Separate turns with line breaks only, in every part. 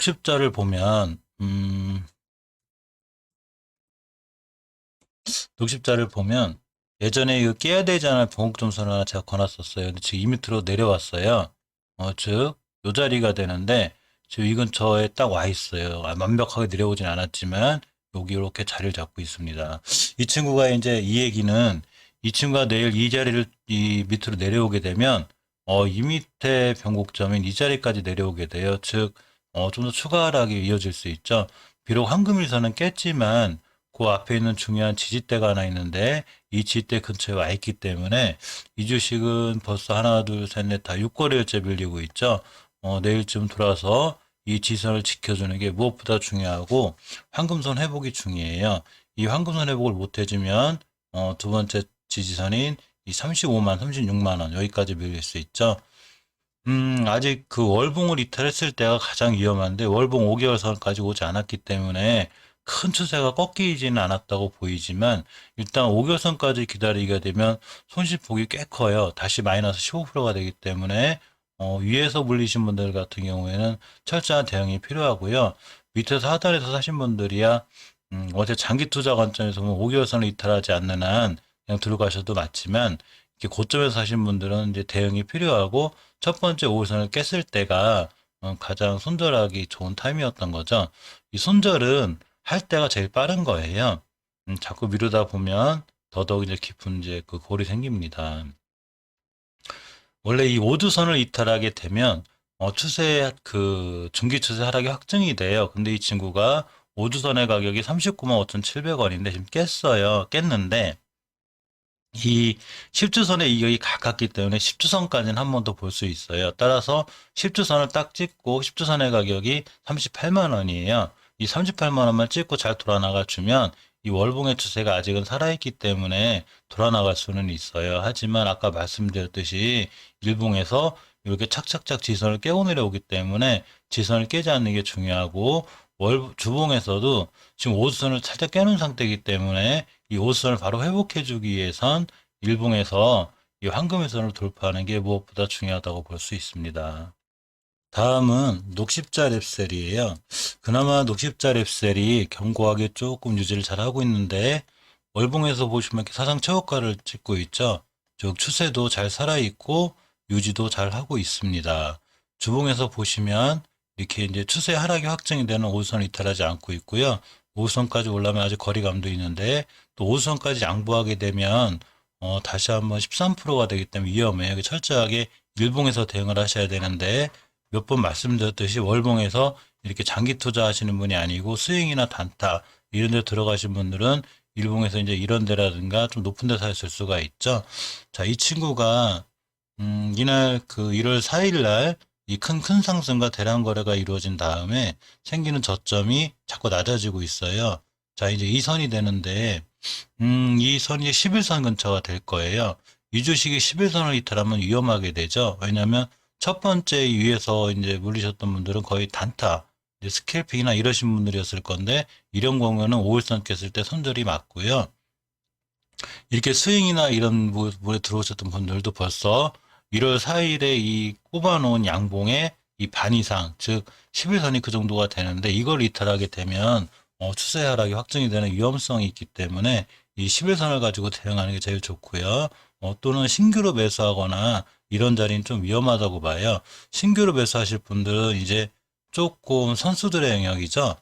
녹십자를 보면 녹십자를 보면 예전에 이거 깨야 되지 않을 변곡점선을 하나 제가 걸었었어요. 근데 지금 이 밑으로 내려왔어요. 즉, 요 자리가 되는데 지금 이 근처에 딱 와 있어요. 완벽하게 내려오진 않았지만 여기 이렇게 자리를 잡고 있습니다. 이 친구가 이제 이 얘기는 이 친구가 내일 이 자리를 이 밑으로 내려오게 되면 이 밑에 변곡점인 이 자리까지 내려오게 돼요. 즉, 좀 더 추가 하락이 이어질 수 있죠. 비록 황금일선은 깼지만 그 앞에 있는 중요한 지지대가 하나 있는데 이 지지대 근처에 와 있기 때문에 이 주식은 벌써 하나, 둘, 셋, 넷 다 6거래일째 밀리고 있죠. 내일쯤 돌아서 이 지선을 지켜주는 게 무엇보다 중요하고 황금선 회복이 중요해요. 이 황금선 회복을 못 해주면 두 번째 지지선인 이 35만, 36만 원 여기까지 밀릴 수 있죠. 아직 그 월봉을 이탈했을 때가 가장 위험한데 월봉 5개월 선까지 오지 않았기 때문에 큰 추세가 꺾이지는 않았다고 보이지만 일단 5개월 선까지 기다리게 되면 손실폭이 꽤 커요. 다시 마이너스 15%가 되기 때문에 위에서 물리신 분들 같은 경우에는 철저한 대응이 필요하고요. 밑에서 하단에서 사신 분들이야 어제 장기 투자 관점에서 보면 5개월 선을 이탈하지 않는 한 그냥 들어가셔도 맞지만 이렇게 고점에서 사신 분들은 이제 대응이 필요하고 첫 번째 5일선을 깼을 때가 가장 손절하기 좋은 타임이었던 거죠. 이 손절은 할 때가 제일 빠른 거예요. 자꾸 미루다 보면 더더욱 이제 깊은 이제 그 골이 생깁니다. 원래 이 5주선을 이탈하게 되면 추세 그 중기 추세 하락이 확정이 돼요. 근데 이 친구가 5주선의 가격이 39만 5,700원인데 지금 깼어요. 깼는데 이 10주선의 이격이 가깝기 때문에 10주선까지는 한 번 더 볼 수 있어요. 따라서 10주선을 딱 찍고 10주선의 가격이 38만 원이에요. 이 38만 원만 찍고 잘 돌아나가 주면 이 월봉의 추세가 아직은 살아있기 때문에 돌아나갈 수는 있어요. 하지만 아까 말씀드렸듯이 일봉에서 이렇게 착착착 지선을 깨고 내려오기 때문에 지선을 깨지 않는 게 중요하고 주봉에서도 지금 5주선을 살짝 깨는 상태이기 때문에 이 5주선을 바로 회복해주기 위해선 일봉에서 이 황금회선을 돌파하는 게 무엇보다 중요하다고 볼 수 있습니다. 다음은 녹십자 랩셀이에요. 그나마 녹십자 랩셀이 견고하게 조금 유지를 잘하고 있는데 월봉에서 보시면 이렇게 사상 최고가를 찍고 있죠. 즉 추세도 잘 살아있고 유지도 잘 하고 있습니다. 주봉에서 보시면 이렇게 이제 추세 하락이 확정이 되는 5선을 이탈하지 않고 있고요. 5선까지 올라면 아직 거리감도 있는데 또 5선까지 양보하게 되면 다시 한번 13%가 되기 때문에 위험해요. 철저하게 일봉에서 대응을 하셔야 되는데 몇 번 말씀드렸듯이 월봉에서 이렇게 장기 투자하시는 분이 아니고 스윙이나 단타 이런 데 들어가신 분들은 일봉에서 이제 이런 데라든가 좀 높은 데서 했을 수가 있죠. 자, 이 친구가 이날 그 1월 4일 날 이 큰 상승과 대량 거래가 이루어진 다음에 생기는 저점이 자꾸 낮아지고 있어요. 자, 이제 이 선이 되는데 이 선이 11선 근처가 될 거예요. 이 주식이 11선을 이탈하면 위험하게 되죠. 왜냐하면 첫 번째 위에서 이제 물리셨던 분들은 거의 단타, 이제 스캘핑이나 이러신 분들이었을 건데 이런 경우에는 5일선 깼을 때 손절이 맞고요. 이렇게 스윙이나 이런 물에 들어오셨던 분들도 벌써 1월 4일에 이 꼽아놓은 양봉의 이 반 이상, 즉 11선이 그 정도가 되는데 이걸 이탈하게 되면 추세 하락이 확정이 되는 위험성이 있기 때문에 이 11선을 가지고 대응하는 게 제일 좋고요. 또는 신규로 매수하거나 이런 자리는 좀 위험하다고 봐요. 신규로 매수하실 분들은 이제 조금 선수들의 영역이죠.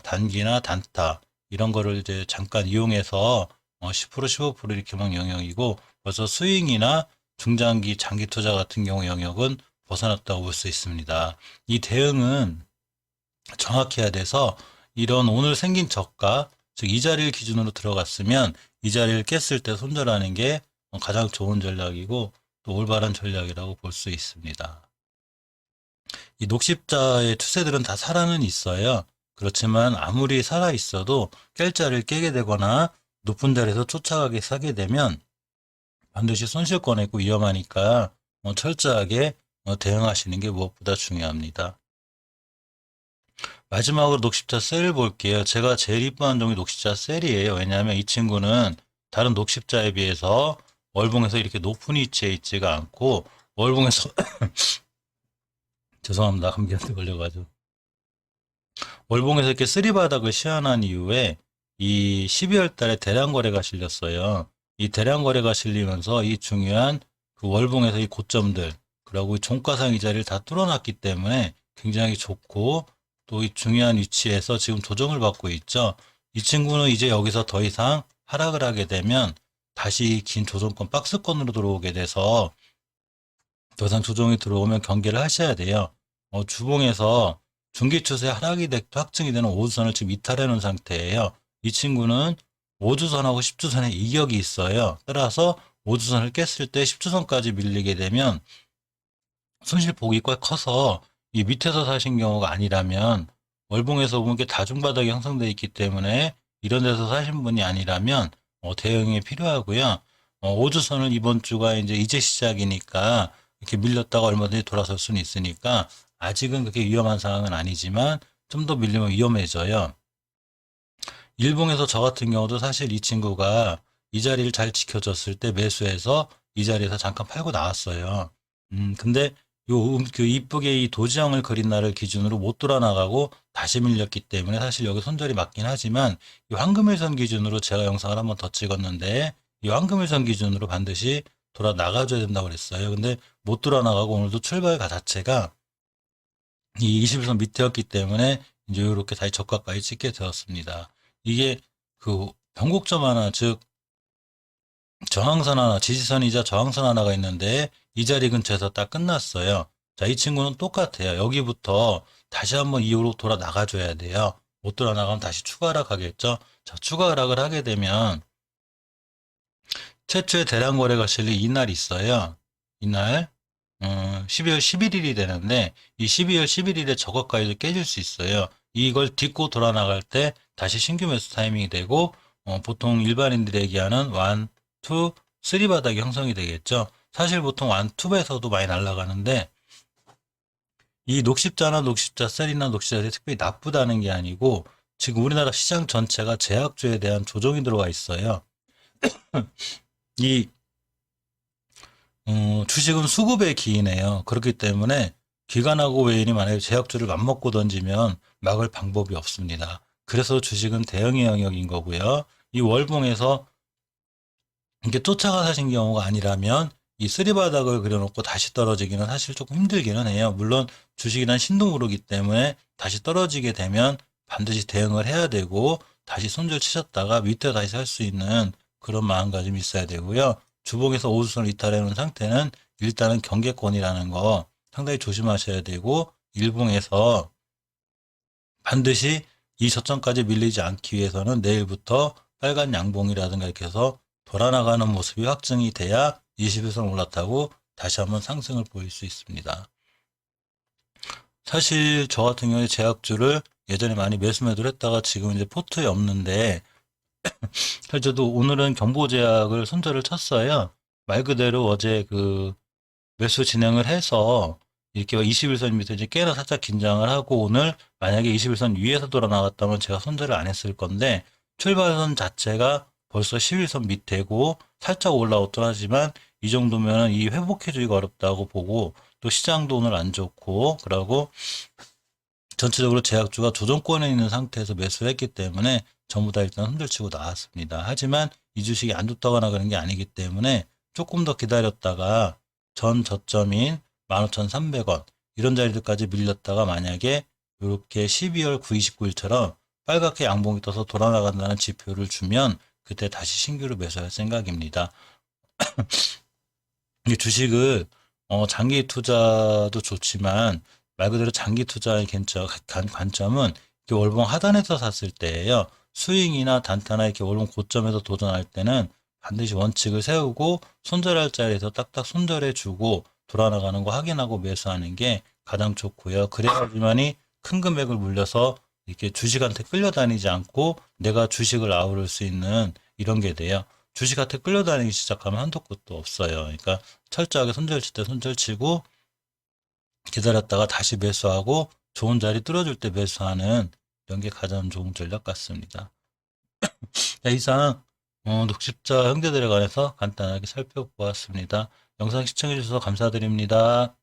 단기나 단타 이런 거를 이제 잠깐 이용해서 10% 15% 이렇게만 영역이고 벌써 스윙이나 중장기 장기 투자 같은 경우 영역은 벗어났다고 볼 수 있습니다. 이 대응은 정확해야 돼서 이런 오늘 생긴 저가 즉 이 자리를 기준으로 들어갔으면 이 자리를 깼을 때 손절하는 게 가장 좋은 전략이고 또 올바른 전략이라고 볼 수 있습니다. 이 녹십자의 추세들은 다 살아는 있어요. 그렇지만 아무리 살아 있어도 깰 자리를 깨게 되거나 높은 자리에서 쫓아가게 사게 되면 반드시 손실권에 있고 위험하니까 철저하게 대응하시는 게 무엇보다 중요합니다. 마지막으로 녹십자 셀을 볼게요. 제가 제일 이뻐하는 종이 녹십자 셀이에요. 왜냐하면 이 친구는 다른 녹십자에 비해서 월봉에서 이렇게 높은 위치에 있지가 않고 월봉에서 죄송합니다. 감기한테 걸려가지고 월봉에서 이렇게 쓰리바닥을 시연한 이후에 이 12월 달에 대량 거래가 실렸어요. 이 대량 거래가 실리면서 이 중요한 그 월봉에서 이 고점들, 그리고 종가상 이 자리를 다 뚫어놨기 때문에 굉장히 좋고, 또 이 중요한 위치에서 지금 조정을 받고 있죠. 이 친구는 이제 여기서 더 이상 하락을 하게 되면 다시 긴 조정권 박스권으로 들어오게 돼서 더 이상 조정이 들어오면 경계를 하셔야 돼요. 주봉에서 중기 추세 하락이 확증이 되는 5주선을 지금 이탈해 놓은 상태예요. 이 친구는 5주선하고 10주선에 이격이 있어요. 따라서 5주선을 깼을 때 10주선까지 밀리게 되면 손실폭이 꽤 커서 이 밑에서 사신 경우가 아니라면, 월봉에서 보면 게 다중바닥이 형성되어 있기 때문에 이런 데서 사신 분이 아니라면 대응이 필요하고요. 5주선을 이번 주가 이제 시작이니까 이렇게 밀렸다가 얼마든지 돌아설 수는 있으니까 아직은 그렇게 위험한 상황은 아니지만 좀 더 밀리면 위험해져요. 일봉에서 저 같은 경우도 사실 이 친구가 이 자리를 잘 지켜줬을 때 매수해서 이 자리에서 잠깐 팔고 나왔어요. 근데 그 이쁘게 이 도지형을 그린 날을 기준으로 못 돌아 나가고 다시 밀렸기 때문에 사실 여기 손절이 맞긴 하지만, 이 황금일선 기준으로 제가 영상을 한번 더 찍었는데 이 황금일선 기준으로 반드시 돌아 나가줘야 된다고 그랬어요. 근데 못 돌아 나가고 오늘도 출발 자체가 이 21선 밑에였기 때문에 이제 이렇게 다시 저가까지 찍게 되었습니다. 이게 그 변곡점 하나, 즉 저항선 하나, 지지선이자 저항선 하나가 있는데 이 자리 근처에서 딱 끝났어요. 자, 이 친구는 똑같아요. 여기부터 다시 한번 이후로 돌아 나가줘야 돼요. 못 돌아 나가면 다시 추가 하락하겠죠. 자, 추가 하락을 하게 되면 최초의 대량 거래가 실린 이날이 있어요. 이날 12월 11일이 되는데 이 12월 11일에 저거까지도 깨질 수 있어요. 이걸 딛고 돌아 나갈 때 다시 신규 매수 타이밍이 되고, 보통 일반인들이 얘기하는 1, 2, 3 바닥이 형성이 되겠죠. 사실 보통 1, 2에서도 많이 날아가는데, 이 녹십자나 녹십자 셀이나 녹십자들이 특별히 나쁘다는 게 아니고 지금 우리나라 시장 전체가 제약주에 대한 조정이 들어와 있어요. 이 주식은 수급에 기인해요. 그렇기 때문에 기관하고 외인이 만약에 제약주를 맘먹고 던지면 막을 방법이 없습니다. 그래서 주식은 대응의 영역인 거고요. 이 월봉에서 이렇게 쫓아가 사신 경우가 아니라면 이 쓰리바닥을 그려놓고 다시 떨어지기는 사실 조금 힘들기는 해요. 물론 주식이란 신동으로기 때문에 다시 떨어지게 되면 반드시 대응을 해야 되고 다시 손절 치셨다가 밑에 다시 살 수 있는 그런 마음가짐이 있어야 되고요. 주봉에서 5주선을 이탈해 놓은 상태는 일단은 경계권이라는 거 상당히 조심하셔야 되고, 일봉에서 반드시 이 저점까지 밀리지 않기 위해서는 내일부터 빨간 양봉이라든가 이렇게 해서 돌아나가는 모습이 확증이 돼야 21선 올라타고 다시 한번 상승을 보일 수 있습니다. 사실 저 같은 경우에 제약주를 예전에 많이 매수매도를 했다가 지금 이제 포트에 없는데, 사실 저도 오늘은 경보제약을 손절을 쳤어요. 말 그대로 어제 그 매수 진행을 해서 이렇게 21선 밑에 이제 꽤나 살짝 긴장을 하고, 오늘 만약에 21선 위에서 돌아 나갔다면 제가 손절을 안 했을 건데, 출발선 자체가 벌써 11선 밑에고 살짝 올라오긴 하지만 이 정도면 이 회복해주기가 어렵다고 보고, 또 시장도 오늘 안 좋고 그러고 전체적으로 제약주가 조정권에 있는 상태에서 매수를 했기 때문에 전부 다 일단 흔들치고 나왔습니다. 하지만 이 주식이 안 좋다거나 그런 게 아니기 때문에 조금 더 기다렸다가 전 저점인 15,300원 이런 자리들까지 밀렸다가 만약에 이렇게 12월 9, 29일처럼 빨갛게 양봉이 떠서 돌아나간다는 지표를 주면 그때 다시 신규로 매수할 생각입니다. 이 주식을 장기 투자도 좋지만 말 그대로 장기 투자의 관점은 이렇게 월봉 하단에서 샀을 때예요. 스윙이나 단타나 이렇게 월봉 고점에서 도전할 때는 반드시 원칙을 세우고 손절할 자리에서 딱딱 손절해 주고 돌아나가는 거 확인하고 매수하는 게 가장 좋고요. 그래야지만이 큰 금액을 물려서 이렇게 주식한테 끌려다니지 않고 내가 주식을 아우를 수 있는 이런 게 돼요. 주식한테 끌려다니기 시작하면 한도 끝도 없어요. 그러니까 철저하게 손절 칠 때 손절 치고 기다렸다가 다시 매수하고 좋은 자리 뚫어줄 때 매수하는 이런 게 가장 좋은 전략 같습니다. 자, 이상 녹십자 형제들에 관해서 간단하게 살펴보았습니다. 영상 시청해 주셔서 감사드립니다.